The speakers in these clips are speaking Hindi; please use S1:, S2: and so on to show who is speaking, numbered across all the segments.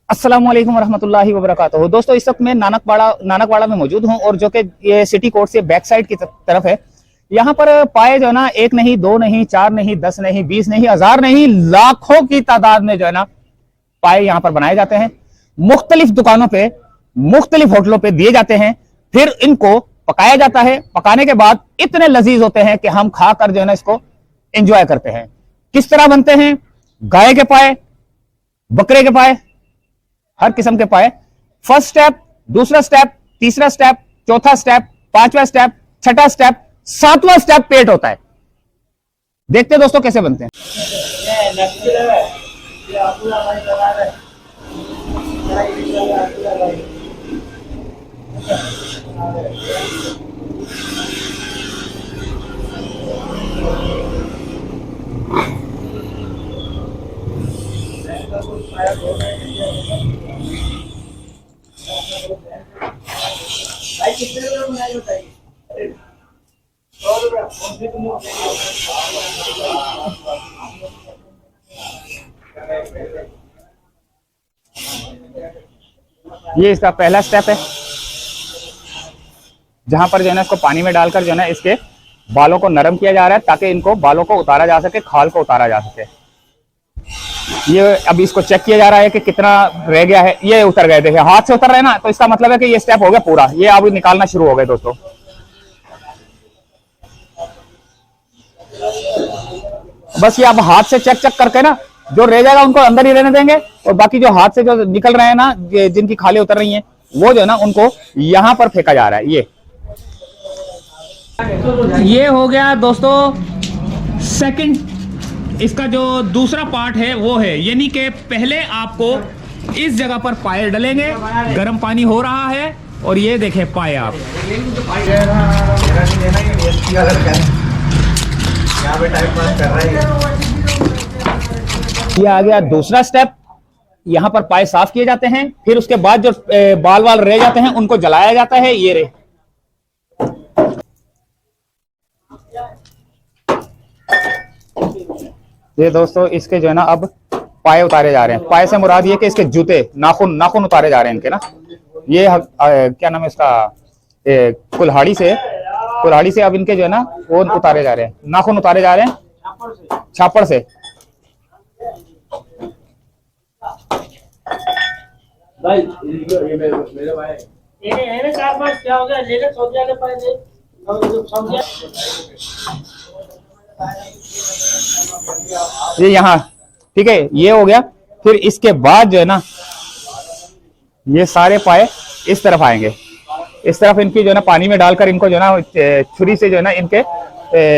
S1: अस्सलाम वालेकुम रहमतुल्लाहि व बरकातहू। दोस्तों, इस वक्त मैं नानकवाड़ा में मौजूद हूं और जो कि ये सिटी कोर्ट से बैक साइड की तरफ है। यहाँ पर पाए जो है ना, एक नहीं, दो नहीं, चार नहीं, 10 नहीं, 20 नहीं, 1000 नहीं, लाखों की तादाद में जो है ना पाए यहाँ पर बनाए जाते हैं। मुख्तलिफ दुकानों पे, मुख्तलिफ होटलों पे दिए जाते हैं। फिर इनको पकाया जाता है। पकाने के बाद इतने लजीज होते हैं कि हम खाकर जो है ना इसको एंजॉय करते हैं। किस तरह बनते हैं? गाय के पाए, बकरे के पाए, हर किस्म के पाए। फर्स्ट स्टेप, दूसरा स्टेप, तीसरा स्टेप, चौथा स्टेप, पांचवा स्टेप, छठा स्टेप, सातवां स्टेप पेट होता है। देखते हैं दोस्तों कैसे बनते हैं। ये इसका पहला स्टेप है, जहां पर जो है ना इसको पानी में डालकर जो है ना इसके बालों को नरम किया जा रहा है ताकि इनको बालों को उतारा जा सके, खाल को उतारा जा सके। ये अभी इसको चेक किया जा रहा है कि कितना रह गया है। ये उतर गए, देखिए हाथ से उतर रहे हैं ना, तो इसका मतलब है कि ये स्टेप हो गया पूरा। ये अभी निकालना शुरू हो गए दोस्तों। बस ये अब हाथ से चेक करके ना जो रह जाएगा उनको अंदर ही रहने देंगे, और बाकी जो हाथ से जो निकल रहे हैं ना, जिनकी खालें उतर रही हैं, वो जो है ना उनको यहां पर फेंका जा रहा है। ये हो गया दोस्तों सेकंड। इसका जो दूसरा पार्ट है वो है, यानी कि पहले आपको इस जगह पर पाए डलेंगे। गर्म पानी हो रहा है और ये देखें पाए आप। ये आ गया दूसरा स्टेप। यहाँ पर पाए साफ किए जाते हैं। फिर उसके बाद जो बाल वाल रह जाते हैं उनको जलाया जाता है। ये रे ये दोस्तों इसके जो है ना अब पाए उतारे जा रहे हैं। पाए से मुराद ये कि इसके जूते, नाखून उतारे जा रहे हैं इनके ना। ये क्या नाम है इसका, कुल्हाड़ी से अब इनके जो है ना वो उतारे जा रहे हैं, नाखून उतारे जा रहे हैं छापड़ से। भाई मेरे भाई ये 4-5 क्या हो गया, लेकर सौदिया के पाए दे सौदिया। ये यहाँ ठीक है, ये हो गया। फिर इसके बाद जो है ना ये सारे पाए इस तरफ आएंगे। इस तरफ इनकी जो है ना पानी में डालकर इनको जो है ना छुरी से जो है ना इनके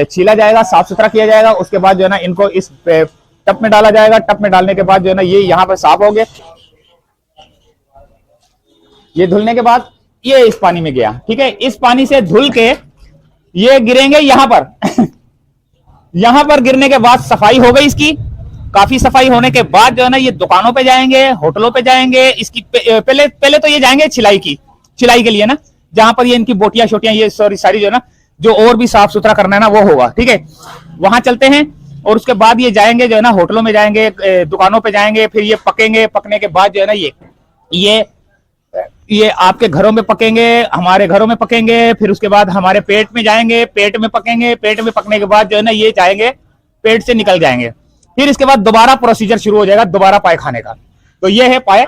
S1: छीला जाएगा, साफ सुथरा किया जाएगा। उसके बाद जो है ना इनको इस टप में डाला जाएगा। टप में डालने के बाद जो है ना ये यहाँ पर साफ हो गए। ये धुलने के बाद ये इस पानी में गया, ठीक है। इस पानी से धुल के ये गिरेंगे यहाँ पर। यहां पर गिरने के बाद सफाई हो गई इसकी। काफी सफाई होने के बाद जो है ना ये दुकानों पे जाएंगे, होटलों पे जाएंगे। इसकी पहले तो ये जाएंगे छिलाई के लिए ना, जहां पर ये इनकी बोटियां शोटियां ये सारी जो है ना जो और भी साफ सुथरा करना है ना वो होगा, ठीक है। वहां चलते हैं और उसके बाद ये जाएंगे जो है ना होटलों में जाएंगे, दुकानों पे जाएंगे। फिर ये पकेंगे। पकने के बाद जो है ना ये आपके घरों में पकेंगे, हमारे घरों में पकेंगे। फिर उसके बाद हमारे पेट में जाएंगे, पेट में पकेंगे। पेट में पकने के बाद जो है ना ये जाएंगे, पेट से निकल जाएंगे। फिर इसके बाद दोबारा प्रोसीजर शुरू हो जाएगा दोबारा पाए खाने का। तो ये है पाए।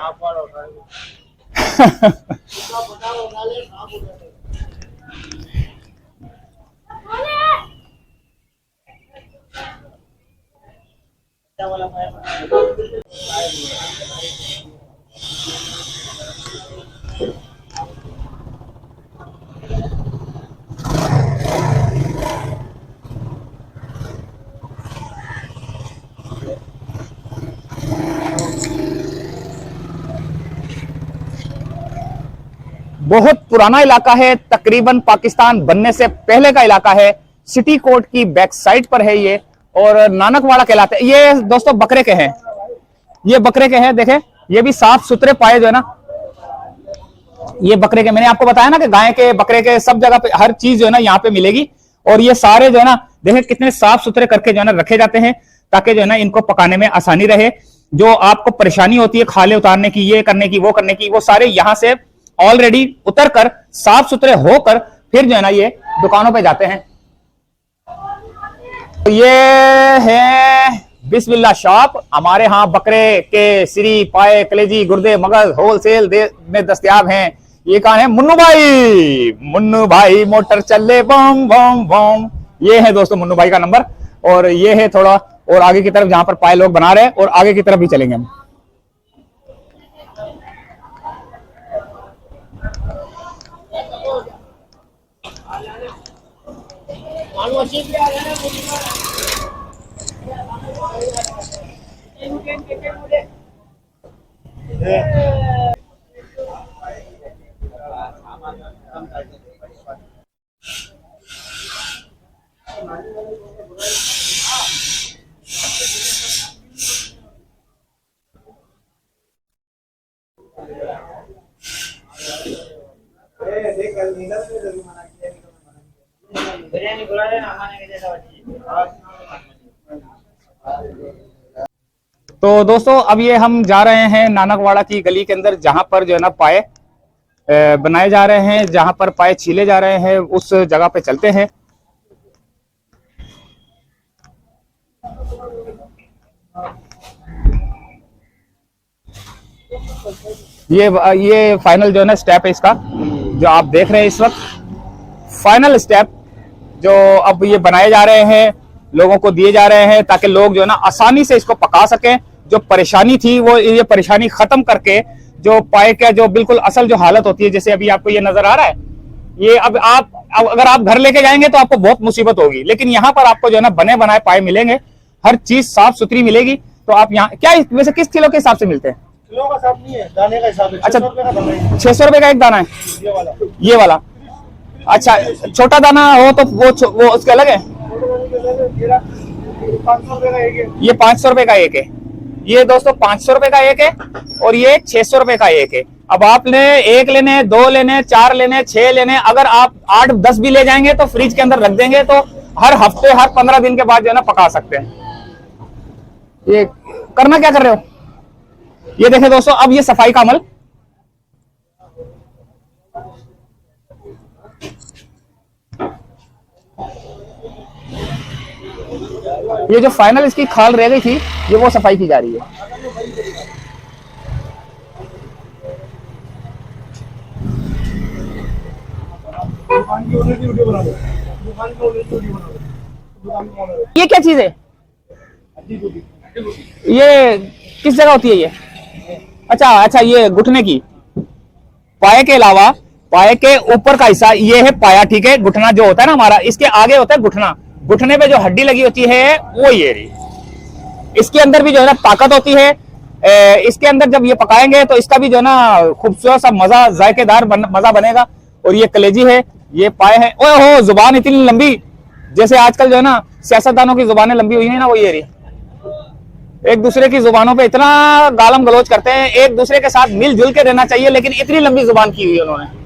S1: बहुत पुराना इलाका है, तकरीबन पाकिस्तान बनने से पहले का इलाका है। सिटी कोर्ट की बैक साइड पर है ये, और नानकवाड़ा कहलाता है। ये दोस्तों बकरे के हैं, ये बकरे के हैं। देखें ये भी साफ सुथरे पाए जो है ना, ये बकरे के, मैंने आपको बताया ना कि गाय के, बकरे के, सब जगह पे हर चीज जो है ना यहाँ पे मिलेगी। और ये सारे जो है ना देखें कितने साफ सुथरे करके जो है ना रखे जाते हैं, ताकि जो है ना इनको पकाने में आसानी रहे। जो आपको परेशानी होती है खाले उतारने की, ये करने की, वो करने की, वो सारे यहां से ऑलरेडी उतर कर साफ सुथरे होकर फिर जो है ना ये दुकानों पे जाते हैं। तो ये है बिस्मिल्लाह शॉप। हमारे यहाँ बकरे के सिरी, पाए, कलेजी, गुर्दे, मगज होलसेल में दस्तयाब हैं। ये कौन है? मुन्नू भाई। मुन्नू भाई मोटर चले बम बम बम। ये है दोस्तों मुन्नू भाई का नंबर। और ये है थोड़ा और आगे की तरफ जहां पर पाए लोग बना रहे हैं, और आगे की तरफ भी चलेंगे हम। तो दोस्तों अब ये हम जा रहे हैं नानकवाड़ा की गली के अंदर, जहां पर जो है ना पाए बनाए जा रहे हैं, जहां पर पाए छीले जा रहे हैं, उस जगह पे चलते हैं। ये फाइनल जो है ना स्टेप है इसका, जो आप देख रहे हैं इस वक्त फाइनल स्टेप, जो अब ये बनाए जा रहे हैं, लोगों को दिए जा रहे हैं ताकि लोग जो है ना आसानी से इसको पका सकें। जो परेशानी थी वो ये परेशानी खत्म करके जो पाए का जो बिल्कुल असल जो हालत होती है, जैसे अभी आपको ये नजर आ रहा है, ये अब अगर आप घर लेके जाएंगे तो आपको बहुत मुसीबत होगी, लेकिन यहाँ पर आपको जो है ना बने बनाए पाए मिलेंगे, हर चीज साफ सुथरी मिलेगी। तो आप यहाँ क्या वैसे किस किलो के हिसाब से मिलते हैं?
S2: किलो का हिसाब नहीं है, दाने का हिसाब है।
S1: अच्छा,
S2: 600 रुपए का दाना है।
S1: 600 रुपए का एक दाना है
S2: ये वाला।
S1: ये वाला? अच्छा, छोटा दाना हो तो वो उसके अलग है?
S2: 500 रुपए का एक है।
S1: ये 500 रुपए का एक है। ये दोस्तों 500 रुपए का एक है, और ये 600 रुपए का एक है। अब आपने एक लेने, 2 लेने, 4 लेने, 6 लेने, अगर आप 8-10 भी ले जाएंगे तो फ्रिज के अंदर रख देंगे तो हर हफ्ते, हर 15 दिन के बाद जो है ना पका सकते हैं। ये करना क्या कर रहे हो? ये देखें दोस्तों, अब ये सफाई का अमल, ये जो फाइनल इसकी खाल रह गई थी, ये वो सफाई की जा रही है।
S2: दुकान की ओनर की वीडियो बना दो। दुकान की ओनर की वीडियो बना दो। दुकान की ओनर।
S1: ये क्या चीज है? ये किस जगह होती है ये? अच्छा, ये घुटने की, पाए के अलावा पाए के ऊपर का हिस्सा ये है पाया, ठीक है। घुटना जो होता है ना हमारा, इसके आगे होता है घुटना। घुटने पे जो हड्डी लगी होती है वो ये रही। इसके अंदर भी जो है ना ताकत होती है। इसके अंदर जब ये पकाएंगे तो इसका भी जो है ना खूबसूरत सा मजा, जायकेदार मजा बनेगा। और ये कलेजी है, ये पाए है। ओए हो, जुबान इतनी लंबी, जैसे आजकल जो है ना सियासतदानों की जुबानें लंबी हुई है ना, वो ये रही। एक दूसरे की जुबानों पे इतना गालम गलोच करते हैं, एक दूसरे के साथ मिलजुल के रहना चाहिए, लेकिन इतनी लंबी जुबान की हुई है उन्होंने।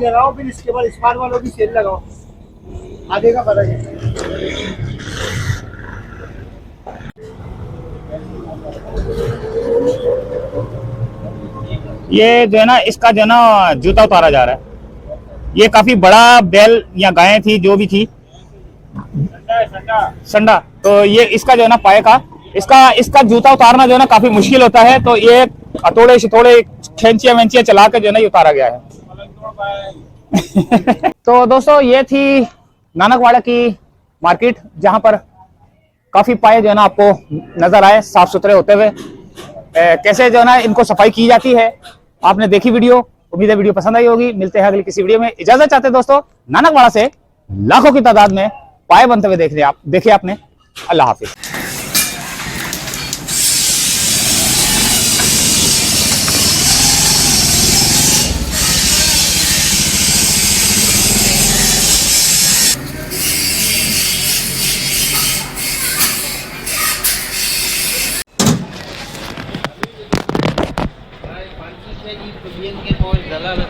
S2: लगाओ, फिर इसके बाद स्मार्ट वालों की सेल लगाओ, आगे का पता है।
S1: ये जो है ना इसका जो है ना जूता उतारा जा रहा है। ये काफी बड़ा बैल या गाय थी, जो भी थी, संडा। तो ये इसका जो है ना पाए का, इसका जूता उतारना जो है ना काफी मुश्किल होता है। तो ये हथौड़े शिथौड़े खेंचिया वेंचिया चला के जो है ना ये उतारा गया है। तो दोस्तों ये थी नानकवाड़ा की मार्केट, जहां पर काफी पाए जो है ना आपको नजर आए साफ सुथरे होते हुए। कैसे जो है ना इनको सफाई की जाती है आपने देखी वीडियो, उम्मीद है वीडियो पसंद आई होगी। मिलते हैं अगली किसी वीडियो में, इजाजत चाहते हैं दोस्तों। नानकवाड़ा से लाखों की तादाद में पाए बनते हुए देखे आपने। अल्लाह हाफिज।
S3: Bien que no es de la no.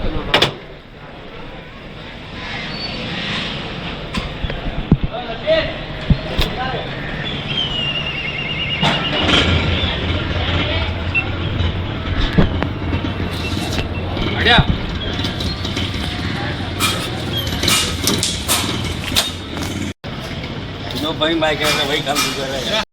S3: जो भाई मैं कह रहा वही काम कर रहा है।